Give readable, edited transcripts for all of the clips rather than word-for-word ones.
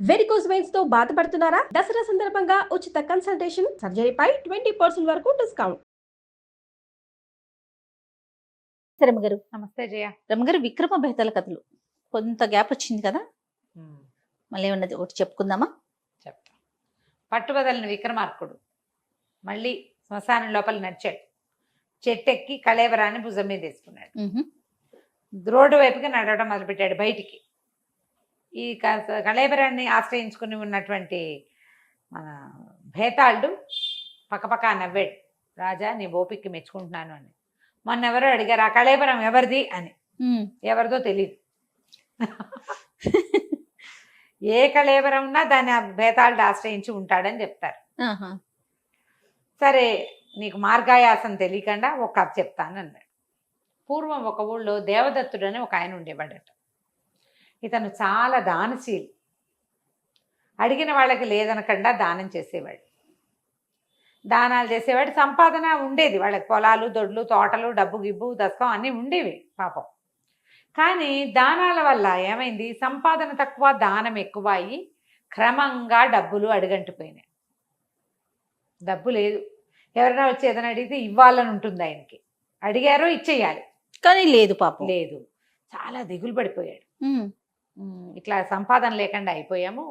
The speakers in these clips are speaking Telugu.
వెరికోస్ వెయిన్స్ తో బాధపడుతున్నారా? దసరా సందర్భంగా ఉచిత కన్సల్టేషన్, సర్జరీపై 20% వరకు డిస్కౌంట్. రమగారు నమస్తే జయ. రమగారు, విక్రమ బేతాళ కథలు కొంత గ్యాప్ వచ్చింది కదా, ఉమ్, మళ్ళీ ఏమన్నది ఒకటి చెప్పుకుందామా? చెప్తా. పట్టుబదలిన విక్రమార్కుడు మళ్ళీ శ్మశానం లోపల నడిచాడు. చెట్టెక్కి కళేబరాన్ని భుజం మీద వేసుకున్నాడు. రోడ్డు వైపుకి నడవడం మొదలుపెట్టాడు. బయటికి ఈ కళేబరాన్ని ఆశ్రయించుకుని ఉన్నటువంటి మన భేతాళుడు పక్కపక్క నవ్వాడు. రాజా, నీ ఓపికకి మెచ్చుకుంటున్నాను అని. మొన్న ఎవరో అడిగారు, ఆ కళేబరం ఎవరిది అని. ఎవరిదో తెలియదు. ఏ కళేబరం ఉన్నా దాన్ని ఆ భేతాళుడు ఆశ్రయించి ఉంటాడని చెప్తారు. సరే, నీకు మార్గాయాసం తెలియకుండా ఒక కథ చెప్తాను అన్నాడు. పూర్వం ఒక ఊళ్ళో దేవదత్తుడు అని ఒక ఆయన ఉండేవాడట. ఇతను చాలా దానశీలి. అడిగిన వాళ్ళకి లేదనకుండా దానం చేసేవాడు. దానాలు చేసేవాడు. సంపాదన ఉండేది వాళ్ళకి. పొలాలు, దొడ్లు, తోటలు, డబ్బు గిబ్బు దశకం అన్నీ ఉండేవి పాపం. కానీ దానాల వల్ల ఏమైంది, సంపాదన తక్కువ, దానం ఎక్కువ అయ్యి క్రమంగా డబ్బులు అడుగంటిపోయినాయి. డబ్బు లేదు. ఎవరైనా వచ్చి ఏదైనా అడిగితే ఇవ్వాలని ఉంటుంది ఆయనకి. అడిగారో ఇచ్చేయాలి, కానీ లేదు పాపం. లేదు. చాలా దిగులు పడిపోయాడు. ఇట్లా సంపాదన లేకుండా అయిపోయాము.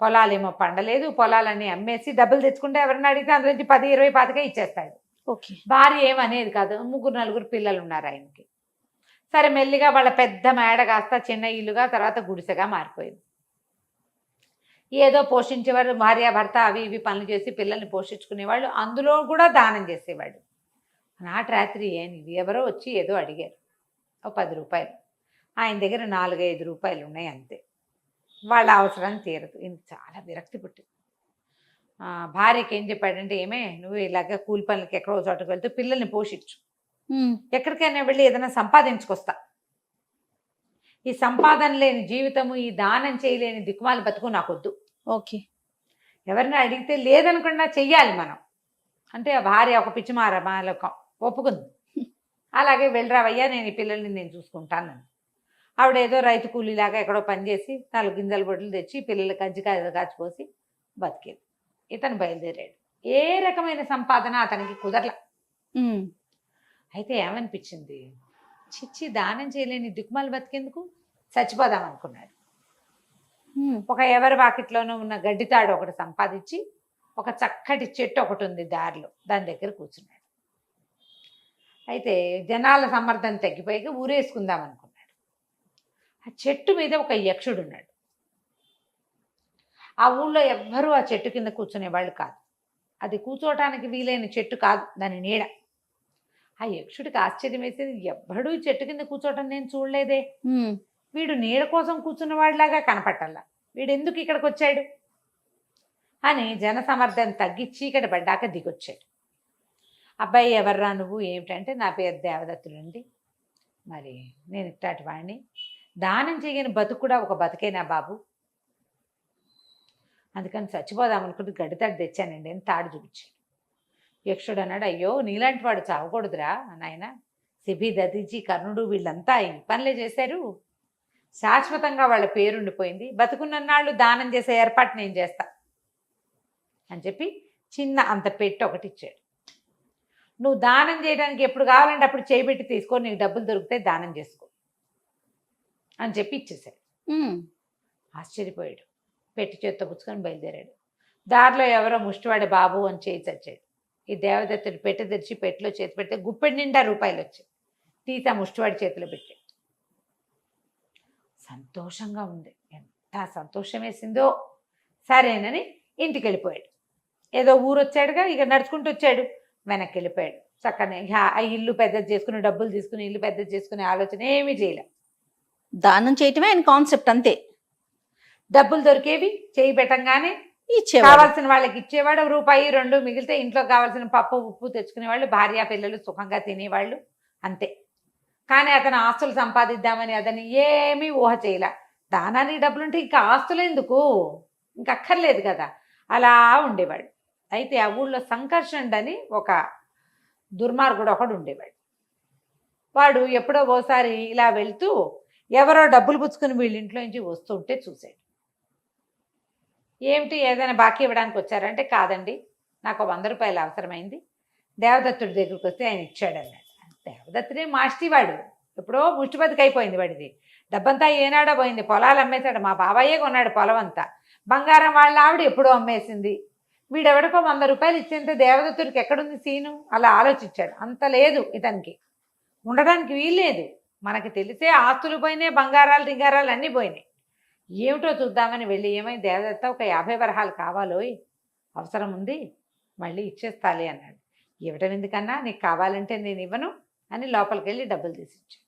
పొలాలేమో పండలేదు. పొలాలన్నీ అమ్మేసి డబ్బులు తెచ్చుకుంటే ఎవరైనా అడిగితే అందులో 10, 20, 25 ఇచ్చేస్తాడు. ఓకే. భార్య ఏమనేది కాదు. 3, 4 పిల్లలు ఉన్నారు ఆయనకి. సరే, మెల్లిగా వాళ్ళ పెద్ద మేడ కాస్త చిన్న ఇల్లుగా, తర్వాత గుడిసెగా మారిపోయింది. ఏదో పోషించేవాడు. భార్య భర్త అవి ఇవి పనులు చేసి పిల్లల్ని పోషించుకునేవాళ్ళు. అందులో కూడా దానం చేసేవాడు. నాటి రాత్రి ఎవరో వచ్చి ఏదో అడిగారు. ఒక 10 రూపాయలు. ఆయన దగ్గర 4, 5 రూపాయలు ఉన్నాయి అంతే. వాళ్ళ అవసరాన్ని తీరదు. ఈయనకి చాలా విరక్తి పుట్టింది. భార్యకి ఏం చెప్పాడంటే, ఏమే, నువ్వు ఇలాగ కూలి పనులకి ఎక్కడో చోటకు వెళ్తూ పిల్లల్ని పోషించు. ఎక్కడికైనా వెళ్ళి ఏదైనా సంపాదించుకొస్తా. ఈ సంపాదన లేని జీవితము, ఈ దానం చేయలేని దిక్కుమాలి బతుకు నాకొద్దు. ఓకే. ఎవరిని అడిగితే లేదనకుండా చెయ్యాలి మనం అంటే ఆ భార్య ఒక పిచ్చిమార మాలకం ఒప్పుకుంది. అలాగే వెళ్ళరావయ్యా, నేను ఈ పిల్లల్ని నేను చూసుకుంటాను. ఆవిడ ఏదో రైతు కూలీలాగా ఎక్కడో పనిచేసి 4 గింజల బొడ్లు తెచ్చి పిల్లల కజ్జికాయ కాచిపోసి బతికేది. ఇతను బయలుదేరాడు. ఏ రకమైన సంపాదన అతనికి కుదరల. అయితే ఏమనిపించింది, చిచ్చి, దానం చేయలేని దిక్కుమాలి బతికేందుకు, చచ్చిపోదాం అనుకున్నాడు. ఒక ఎవరి వాకిట్లోనూ ఉన్న గడ్డితాడు ఒకటి సంపాదించి, ఒక చక్కటి చెట్టు ఒకటి ఉంది దారిలో, దాని దగ్గర కూర్చున్నాడు. అయితే జనాల సమర్థన తగ్గిపోయి ఊరేసుకుందాం అనుకున్నాడు. ఆ చెట్టు మీద ఒక యక్షుడు ఉన్నాడు. ఆ ఊళ్ళో ఎవ్వరూ ఆ చెట్టు కింద కూర్చునేవాళ్ళు కాదు. అది కూర్చోటానికి వీలైన చెట్టు కాదు, దాని నీడ. ఆ యక్షుడికి ఆశ్చర్యం వేసేది, ఎవ్వడూ చెట్టు కింద కూర్చోవటం నేను చూడలేదే. వీడు నీడ కోసం కూర్చున్నవాడిలాగా కనపట్టాల, వీడు ఎందుకు ఇక్కడికి వచ్చాడు అని జన సమర్థన తగ్గి చీకటి పడ్డాక దిగొచ్చాడు. అబ్బాయి, ఎవర్రా నువ్వు, ఏమిటంటే, నా పేరు దేవదత్తుడండి. మరి నేను ఇట్లాంటి వాడిని. దానం చేయని బతుకు కూడా ఒక బతికేనా బాబు, అందుకని చచ్చిపోదాం అనుకుంటూ గడ్డితాడు తెచ్చానండి అని తాడు చూపించాడు. యక్షుడు అన్నాడు, అయ్యో, నీలాంటి వాడు చావకూడదురా నాయన. సిబి, దదీజీ, కర్ణుడు వీళ్ళంతా ఈ పనులే చేశారు. శాశ్వతంగా వాళ్ళ పేరుండిపోయింది. బతుకున్నన్నాళ్ళు దానం చేసే ఏర్పాటు నేను చేస్తా అని చెప్పి చిన్న అంత పెట్టి ఒకటి ఇచ్చాడు. నువ్వు దానం చేయడానికి ఎప్పుడు కావాలంటే అప్పుడు చేయబెట్టి తీసుకో, నీకు డబ్బులు దొరికితే దానం చేసుకో అని చెప్పి ఇచ్చేసాడు. ఆశ్చర్యపోయాడు. పెట్టి చేత్తో పుచ్చుకొని బయలుదేరాడు. దారిలో ఎవరో ముష్టివాడి బాబు అని చేయి చచ్చాడు. ఈ దేవదత్తుడు పెట్టి తెరిచి పెట్టిలో చేతి పెడితే గుప్పెడి నిండా రూపాయలు వచ్చాయి. తీసి ఆ ముష్టివాడి చేతిలో పెట్టాడు. సంతోషంగా ఉంది. ఎంత సంతోషం వేసిందో. సరేనని ఇంటికి వెళ్ళిపోయాడు. ఏదో ఊరు వచ్చాడుగా, ఇక నడుచుకుంటూ వచ్చాడు. వెనక్కి వెళ్ళిపోయాడు. చక్కనే ఆ ఇల్లు పెద్దది చేసుకుని, డబ్బులు తీసుకుని ఇల్లు పెద్దది చేసుకునే ఆలోచన ఏమీ చేయలే. దానం చేయటమే ఆయన కాన్సెప్ట్ అంతే. డబ్బులు దొరికేవి, చేయి పెట్టంగానే కావాల్సిన వాళ్ళకి ఇచ్చేవాడు. రూపాయి 2 మిగిలితే ఇంట్లో కావాల్సిన పప్పు ఉప్పు తెచ్చుకునేవాళ్ళు. భార్య పిల్లలు సుఖంగా తినేవాళ్ళు, అంతే. కానీ అతను ఆస్తులు సంపాదిద్దామని అతను ఏమీ ఊహ చేయలే. దానానికి డబ్బులుంటే ఇంకా ఆస్తులు ఎందుకు, ఇంక అక్కర్లేదు కదా, అలా ఉండేవాడు. అయితే ఆ ఊళ్ళో సంకర్షణుడని ఒక దుర్మార్గుడు ఒకడు ఉండేవాడు. వాడు ఎప్పుడో ఓసారి ఇలా వెళ్తూ ఎవరో డబ్బులు పుచ్చుకుని వీళ్ళ ఇంట్లో నుంచి వస్తుంటే చూశాడు. ఏమిటి ఏదైనా బాకీ ఇవ్వడానికి వచ్చారంటే కాదండి, నాకు 100 రూపాయలు అవసరమైంది, దేవదత్తుడి దగ్గరికి వస్తే ఆయన ఇచ్చాడు అన్నాడు. దేవదత్తుడే మాస్టివాడు, ఎప్పుడో ముష్టిబతికి అయిపోయింది వాడిది, డబ్బంతా ఏనాడో పోయింది, పొలాలు అమ్మేశాడు, మా బాబాయే కొన్నాడు పొలం అంతా, బంగారం వాళ్ళ ఆవిడ ఎప్పుడో అమ్మేసింది, వీడెవడికో 100 రూపాయలు ఇచ్చేంత దేవదత్తుడికి ఎక్కడుంది సీను, అలా ఆలోచించాడు. అంత లేదు ఇతనికి, ఉండడానికి వీల్లేదు. మనకి తెలిసే ఆస్తులు పోయినాయి, బంగారాలు డింగారాలు అన్నీ పోయినాయి. ఏమిటో చూద్దామని వెళ్ళి, ఏమైంది దేవదత్త, ఒక 50 వరహాలు కావాలోయ్, అవసరం ఉంది, మళ్ళీ ఇచ్చేస్తాలే అన్నాడు. ఇవ్వటం ఎందుకన్నా, నీకు కావాలంటే నేను ఇవ్వను అని లోపలికి వెళ్ళి డబ్బులు తీసి ఇచ్చాడు.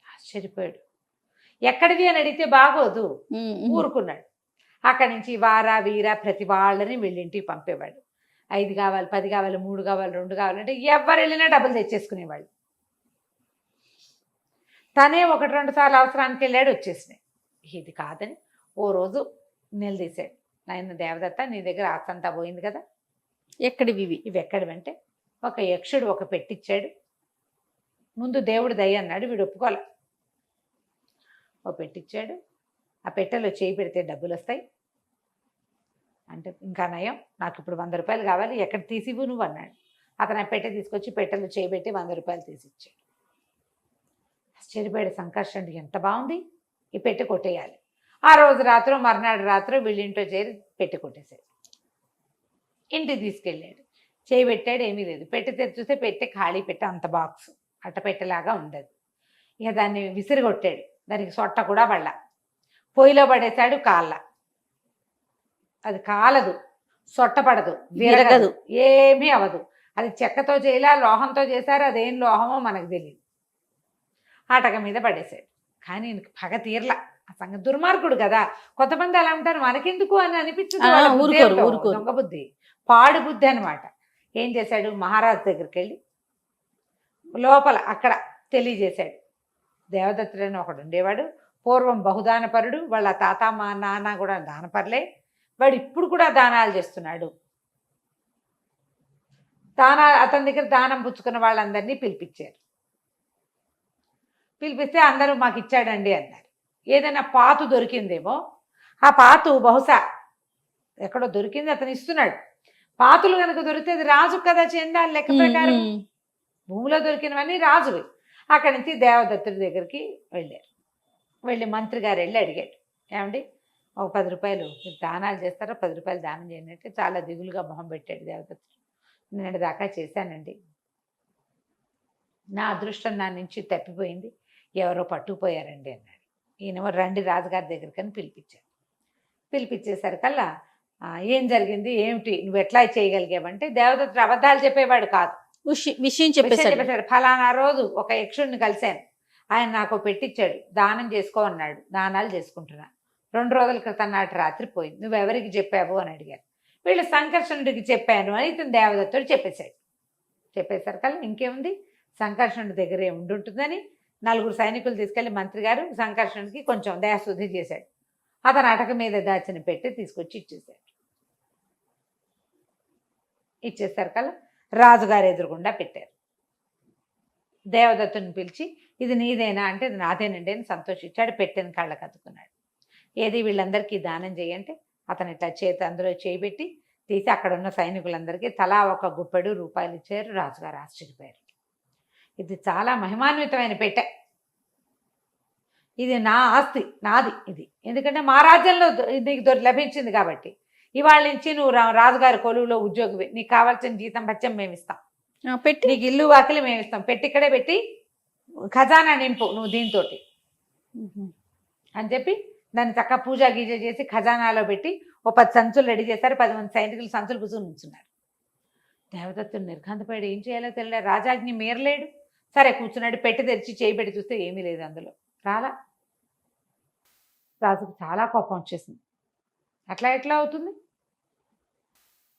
ఆశ్చర్యపోయాడు. ఎక్కడిది అని అడిగితే బాగోదు, ఊరుకున్నాడు. అక్కడి నుంచి వారా వీరా ప్రతి వాళ్ళని వీళ్ళింటికి పంపేవాడు. 5 కావాలి, 10 కావాలి, 3 కావాలి, 2 కావాలంటే ఎవరు వెళ్ళినా డబ్బులు తెచ్చేసుకునేవాళ్ళు. తనే 1-2 సార్లు అవసరానికి వెళ్ళాడు, వచ్చేసినాయి. ఇది కాదని ఓ రోజు నిలదీశాడు. నాయన దేవదత్త, నీ దగ్గర ఆస్తి అంతా పోయింది కదా, ఎక్కడివి ఇవి ఎక్కడివంటే, ఒక యక్షుడు ఒక పెట్టిచ్చాడు, ముందు దేవుడు దయ అన్నాడు, వీడు ఒప్పుకోలే. ఓ పెట్టిచ్చాడు, ఆ పెట్టెలో చేయి పెడితే డబ్బులు వస్తాయి అంటే, ఇంకా నయం, నాకు ఇప్పుడు 100 రూపాయలు కావాలి, ఎక్కడ తీసివ్వు నువ్వు అన్నాడు. అతను ఆ పెట్టె తీసుకొచ్చి పెట్టెలో చేయి పెట్టి 100 రూపాయలు తీసిచ్చాడు. ఆశ్చర్యపోయాడు సంకర్షణుడు, ఎంత బాగుంది, ఈ పెట్టె కొట్టేయాలి. ఆ రోజు రాత్రి మర్నాడు రాత్రి వీళ్ళింట్లో చేరి పెట్టి కొట్టేశాడు. ఇంటికి తీసుకెళ్ళాడు, చేయి పెట్టాడు, ఏమీ లేదు. పెట్టి తెరిచి చూస్తే పెట్టె ఖాళీ, పెట్టె అంత బాక్స్ అట్టపెట్టెలాగా ఉండదు. ఇక దాన్ని విసిరిగొట్టాడు, దానికి సొట్ట కూడా పడలా. పొయ్యిలో పడేశాడు, కాళ్ళ అది కాలదు, సొట్ట పడదు, విరగదు, ఏమీ అవదు. అది చెక్కతో చేయలే, లోహంతో చేశారు, అదేం లోహమో మనకు తెలియదు. ఆటక మీద పడేశాడు. కానీ ఈయనకి పగ తీరలా, ఆ సంగతి దుర్మార్గుడు కదా. కొంతమంది అలా ఉంటారు, మనకెందుకు అని అనిపించదు, దొంగ బుద్ధి, పాడు బుద్ధి అనమాట. ఏం చేశాడు, మహారాజు దగ్గరికి వెళ్ళి లోపల అక్కడ తెలియజేశాడు. దేవదత్తుడని ఒకడు ఉండేవాడు, పూర్వం బహుదానపరుడు, వాళ్ళ తాత మా నాన్న కూడా దానపరులే, వాడు ఇప్పుడు కూడా దానాలు చేస్తున్నాడు. అతని దగ్గర దానం పుచ్చుకున్న వాళ్ళందరినీ పిలిపించారు. పిలిపిస్తే అందరూ మాకు ఇచ్చాడండి అన్నారు. ఏదైనా పాతు దొరికిందేమో, ఆ పాతు బహుశా ఎక్కడో దొరికింది, అతను ఇస్తున్నాడు. పాతులు కనుక దొరికితే అది రాజు కదా, చెందాలి లెక్క ప్రకారం, భూమిలో దొరికినవన్నీ రాజువి. అక్కడి నుంచి దేవదత్తుడి దగ్గరికి వెళ్ళారు. వెళ్ళి మంత్రి గారు వెళ్ళి అడిగాడు, ఏమండి ఒక 10 రూపాయలు మీరు దానాలు చేస్తారో 10 రూపాయలు దానం చేయండి అంటే, చాలా దిగులుగా మొహం పెట్టాడు దేవదత్తుడు. నేను దాకా చేశానండి, నా అదృష్టం నా నుంచి తప్పిపోయింది, ఎవరో పట్టుకుపోయారండి అన్నాడు. ఈయన రండి రాజుగారి దగ్గరికి అని పిలిపించారు. పిలిపించేసరికల్లా ఏం జరిగింది, ఏమిటి, నువ్వు ఎట్లా చేయగలిగావంటే, దేవదత్తుడు అబద్ధాలు చెప్పేవాడు కాదు, విషయం చెప్పేశాడు. ఫలానా రోజు ఒక యక్షుడిని కలిశాను, ఆయన నాకు పెట్టించాడు, దానం చేసుకో అన్నాడు, దానాలు చేసుకుంటున్నా, 2 రోజుల క్రితం నాటి రాత్రి పోయింది, నువ్వెవరికి చెప్పావు అని అడిగారు. వీళ్ళు సంకర్షణుడికి చెప్పాను అని ఇతను దేవదత్తుడు చెప్పేశాడు. చెప్పేసరికల్లా ఇంకేముంది, సంకర్షణుడి దగ్గరే ఉండుంటుందని 4 సైనికులు తీసుకెళ్లి మంత్రి గారు సంకర్షణుడికి కొంచెం దయాశుద్ధి చేశాడు. అతను అటక మీద దాచిన పెట్టి తీసుకొచ్చి ఇచ్చేశాడు. ఇచ్చేసరికల్లా రాజుగారు ఎదురుగుండా పెట్టారు. దేవదత్తుని పిలిచి, ఇది నీదేనా అంటే, ఇది నాదేనండి అని సంతోషించాడు. పెట్టిన కళ్ళకు అతుకున్నాడు. ఏది వీళ్ళందరికీ దానం చేయంటే, అతను ఇట్లా అందులో చేయబెట్టి తీసి అక్కడ ఉన్న సైనికులందరికీ తలా 1 గుప్పెడు రూపాయలు ఇచ్చారు. రాజుగారు ఆశ్చర్యపోయారు. ఇది చాలా మహిమాన్వితమైన పెట్టె, ఇది నా ఆస్తి, నాది ఇది, ఎందుకంటే మా రాజ్యంలో నీకు లభించింది కాబట్టి, ఇవాళ నుంచి నువ్వు రాజుగారి కొలువులో ఉద్యోగివి, నీకు కావాల్సిన జీతం బత్యం మేము ఇస్తాం, పెట్టి నీకు ఇల్లు వాకిలి మేము ఇస్తాం, పెట్టి ఇక్కడే పెట్టి ఖజానా నింపు నువ్వు దీంతో అని చెప్పి దాన్ని చక్కగా పూజ గీజ చేసి ఖజానాలో పెట్టి ఓ 10 సంచులు రెడీ చేశారు. 10 మంది సైనికులు సంచులు కూర్చొని ఉంచున్నారు. దేవదత్తుడు నిర్ఘాంతపోయాడు, ఏం చేయాలో తెలియదు, రాజాజ్ఞ మీరలేడు. సరే కూర్చున్నాడు, పెట్టి తెరిచి చేయి పెట్టి చూస్తే ఏమీ లేదు అందులో, రాలా. రాజుకు చాలా కోపం వచ్చేసింది, అట్లా ఎట్లా అవుతుంది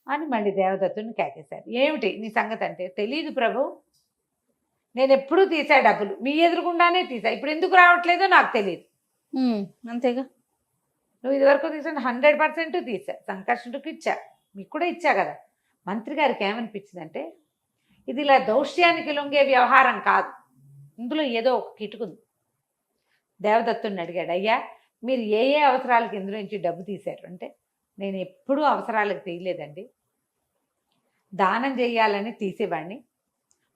అని మళ్ళీ దేవదత్తుడిని కేకేశారు. ఏమిటి నీ సంగతి అంటే, తెలీదు ప్రభు, నేను ఎప్పుడూ తీసా డబ్బులు, మీ ఎదురుగుండానే తీసా, ఇప్పుడు ఎందుకు రావట్లేదో నాకు తెలియదు. అంతేగా, నువ్వు ఇదివరకు తీసా 100% తీసా, సంకర్షణుడికి ఇచ్చా, మీకు కూడా ఇచ్చా కదా. మంత్రి గారికి ఏమనిపించిందంటే, ఇది ఇలా దౌష్యానికి లొంగే వ్యవహారం కాదు, ఇందులో ఏదో ఒక కిటుకుంది. దేవదత్తుడిని అడిగాడు, అయ్యా మీరు ఏ ఏ అవసరాలకి ఇందులో నుంచి డబ్బు తీశారు అంటే, నేను ఎప్పుడూ అవసరాలకు తీయలేదండి, దానం చేయాలని తీసేవాడిని.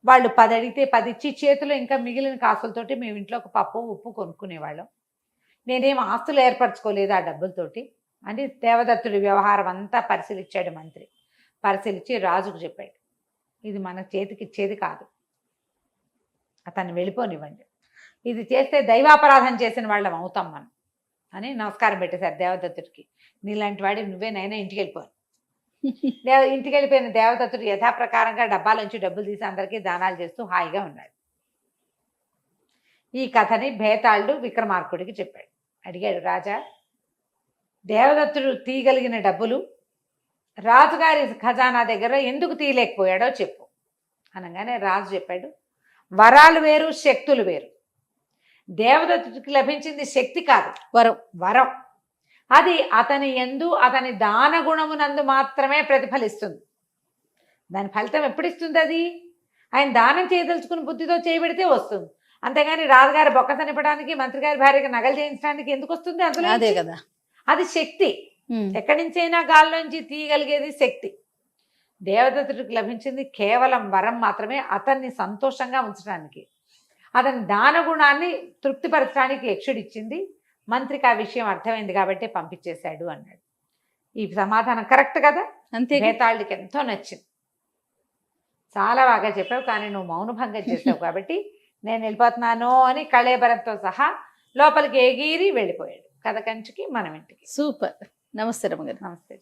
వాళ్ళు 10 అడిగితే 10 ఇచ్చి చేతిలో ఇంకా మిగిలిన కాసులతోటి మేము ఇంట్లో ఒక పప్పు ఉప్పు కొనుక్కునేవాళ్ళం. నేనేం ఆస్తులు ఏర్పరచుకోలేదు ఆ డబ్బులతోటి అని దేవదత్తుడి వ్యవహారం అంతా పరిశీలించాడు మంత్రి. పరిశీలించి రాజుకు చెప్పాడు, ఇది మన చేతికి ఇచ్చేది కాదు, అతన్ని వెళ్ళిపోనివ్వండి, ఇది చేస్తే దైవాపరాధం చేసిన వాళ్ళం అవుతాం మనం అని నమస్కారం పెట్టేశారు దేవదత్తుడికి. నీలాంటి వాడి నువ్వేనైనా ఇంటికి వెళ్ళిపోను. ఇంటికి వెళ్ళిపోయిన దేవదత్తుడు యథాప్రకారంగా డబ్బాలోంచి డబ్బులు తీసి అందరికీ దానాలు చేస్తూ హాయిగా ఉన్నాడు. ఈ కథని భేతాళుడు విక్రమార్కుడికి చెప్పాడు. అడిగాడు, రాజా, దేవదత్తుడు తీయగలిగిన డబ్బులు రాజుగారి ఖజానా దగ్గర ఎందుకు తీయలేకపోయాడో చెప్పు అనగానే రాజు చెప్పాడు, వరాలు వేరు, శక్తులు వేరు. దేవదత్తుడికి లభించింది శక్తి కాదు, వరం. అది అతని యందు అతని దాన గుణమునందు మాత్రమే ప్రతిఫలిస్తుంది. దాని ఫలితం ఎప్పుడు ఇస్తుంది? అది ఆయన దానం చేయదలుచుకుని బుద్ధితో చేయబెడితే వస్తుంది. అంతేగాని రాజుగారి బొక్క తినపడానికి, మంత్రి గారి భార్యకి నగలు చేయించడానికి ఎందుకు వస్తుంది? అందులో అదే కదా, అది శక్తి. ఎక్కడి నుంచైనా గాల్లోంచి తీయగలిగేది శక్తి. దేవదత్తుడికి లభించింది కేవలం వరం మాత్రమే, అతన్ని సంతోషంగా ఉంచడానికి, అతని దాన గుణాన్ని తృప్తిపరచడానికి యక్షుడిచ్చింది. మంత్రికి ఆ విషయం అర్థమైంది కాబట్టి పంపించేశాడు అన్నాడు. ఈ సమాధానం కరెక్ట్ కదా? అంతే. భేతాళుడికి ఎంతో నచ్చింది. చాలా బాగా చెప్పావు, కానీ నువ్వు మౌనభంగం చేసావు కాబట్టి నేను వెళ్ళిపోతున్నాను అని కళేబరంతో సహా లోపలికి ఎగిరి వెళ్ళిపోయాడు. కథ కంచికి మనం ఇంటికి. సూపర్. నమస్తే రమగారు. నమస్తే.